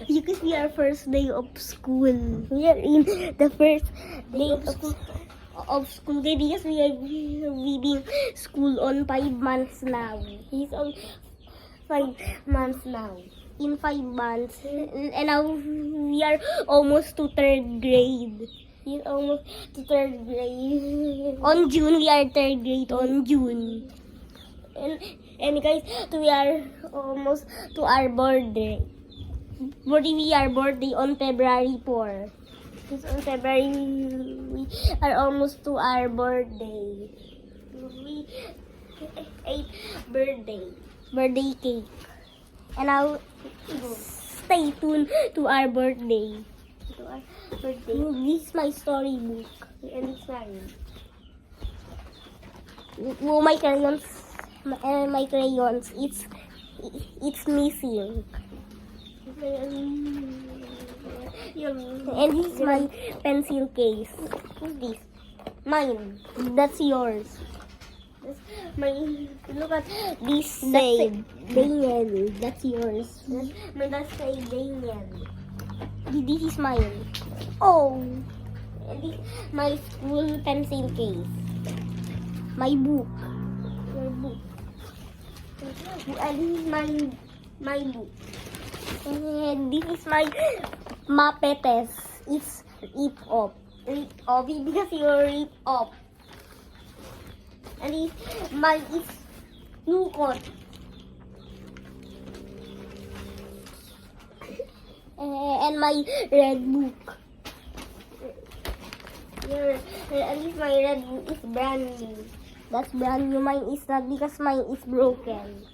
Because we are first day of school. We are in the first day of school. Because we are reading school on 5 months now. He's on 5 months now. In 5 months. And now we are almost to 3rd grade. He's almost to 3rd grade. On June, we are 3rd grade on June. And guys, we are almost to our birthday. We are birthday on February 4. It's on February, we are almost to our birthday. We ate birthday cake. And now, stay tuned to our birthday. This is my storybook. And it's mine. Oh, my crayons. My crayons. It's missing. And this is my pencil case. What's this? Mine. That's yours. That's my. Look at this side. Daniel. That's yours. That's say Daniel. This is mine. Oh. And this my school pencil case. My book. Your book. And this is my book. And this is my Mapetes. It's rip off. Rip off because you rip off. And it's Nukot. And my red book. And this my red book is brand new. That's brand new. Mine is not because mine is broken.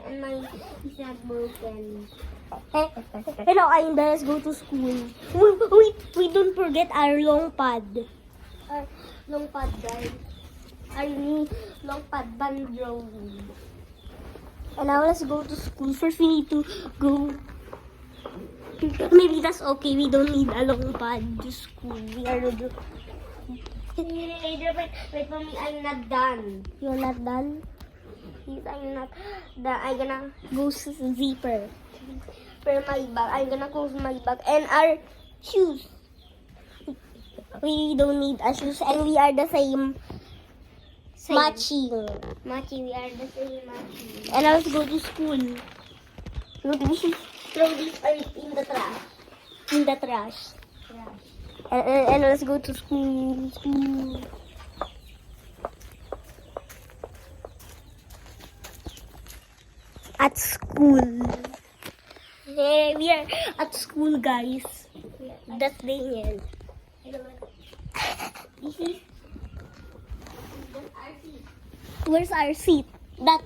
And mine is not broken. And now I'm let's go to school. We don't forget our long pad. Our long pad, guys. Our new long pad band drawing. And now let's go to school. First we need to go. Maybe that's okay. We don't need a long pad to school. We are not. Wait for me. I'm not done. You're not done? Yes, I'm not done. I'm gonna go zipper. For my bag. I'm gonna close my bag. And our shoes. We don't need our shoes. And we are the same. Matching. We are the same matching. And let's go to school. Look, throw this in the trash. In the trash. And let's go to school. At school. Yeah, we are at school, guys. That's Daniel. This is our seat. Where's our seat? That's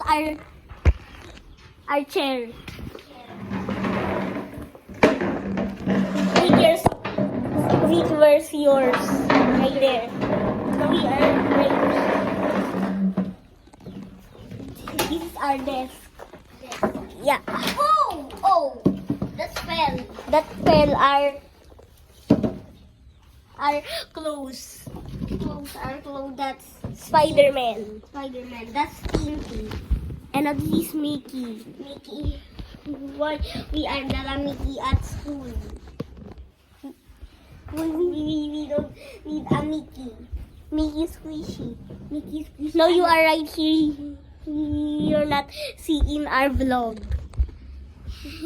our chair. Where's yours? Right there. So we are right. This is our desk. Yeah. Oh! That fell. Our clothes. Our clothes. That's Spider-Man. That's Pinky. And this is Mickey. Why we are the Mickey at school? We don't need a Mickey. Mickey squishy. No, you are right here. You're not seeing our vlog.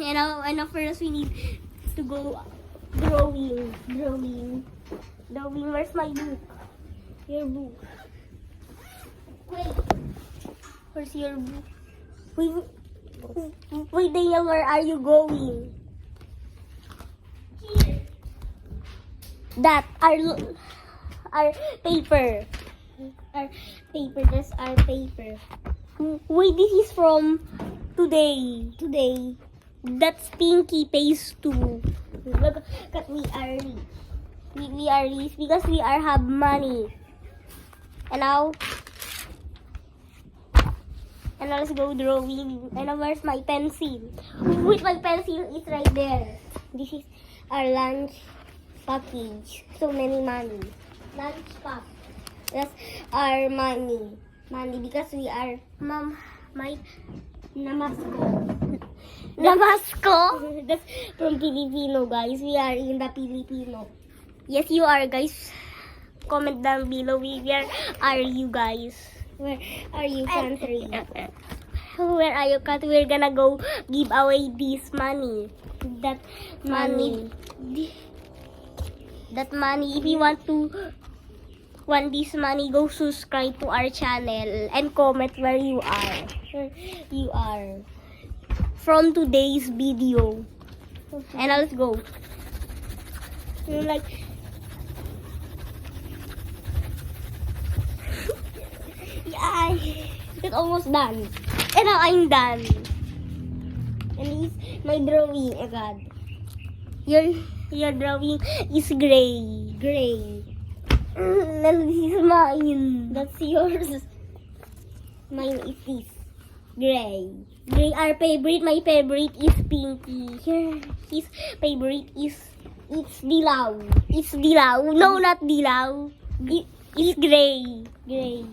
And now first we need to go drawing. Where's my book? Your book. Wait. Where's your book? Wait, Daniel, where are you going? Here. That our paper. That's our paper. Wait, this is from today. That's Pinky Phase 2. Look at we are rich. We are rich because we are have money. And now let's go drawing. And now where's my pencil? Wait, my pencil is right there. This is our lunch package. So many money. Lunch pack. That's our money. Because we are namasko. Damasco. That's from Filipino, guys. We are in the Filipino. Yes, you are, guys. Comment down below. Where are you, guys? Where are you, country? Where are you, country? We're gonna go give away this money. That money. That money. If you want this money, go subscribe to our channel and comment where you are. Where you are. From today's video. And now let's go. Like, yeah, it's almost done. And now I'm done. And he's my drawing. Oh God. Your drawing is gray. Gray. And this is mine. That's yours. Mine is this. Gray. Gray, our favorite. My favorite is Pinky. His favorite is it's Dilaw. It's Dilaw. No, not Dilaw. It's gray. Gray.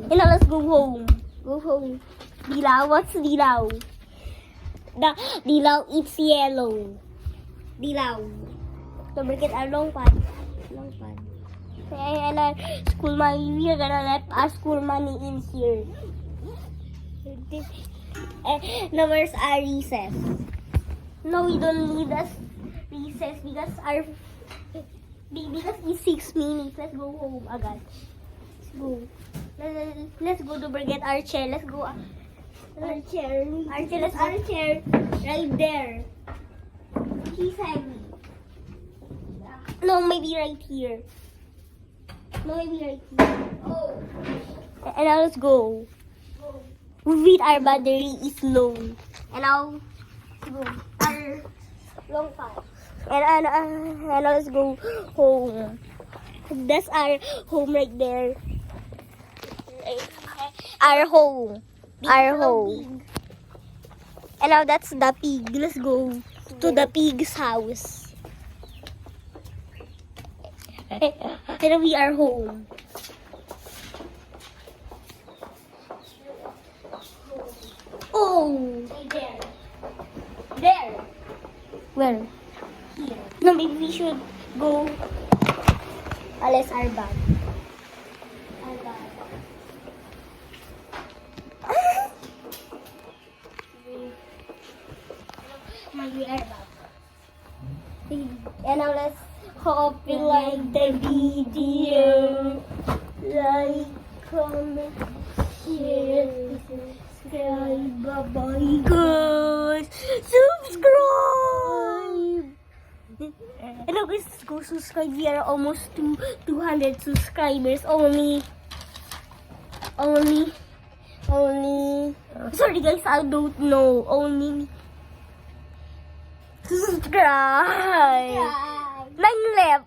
And now let's go home. Go home. Dilaw. What's Dilaw? The Dilaw, it's yellow. Dilaw. So break it a long pad. Long pad. And our school money, we're gonna let our school money in here. Now where's our recess? No, we don't need us recess because it's 6 minutes. Let's go home agad. Let's go. Let's go to get our chair. Let's go. Our chair. Our chair. Right there. He's heavy. No, maybe right here. No, maybe right here. Oh. And now let's go. With our battery is low. And now go. Our long path. And now let's go home. That's our home right there. Our home. Our home. And now that's the pig. Let's go to the pig's house. And we are home. Oh! There. There. Where? Here. No, maybe we should go. Alas our bag. Our bag. Maybe our bag. And now let's hope you like the video. Like, comment, share, subscribe. Bye-bye, guys. Subscribe. And now guys, go subscribe. We are almost to 200 subscribers. Only. Sorry guys, I don't know. Only. Subscribe. 9 left.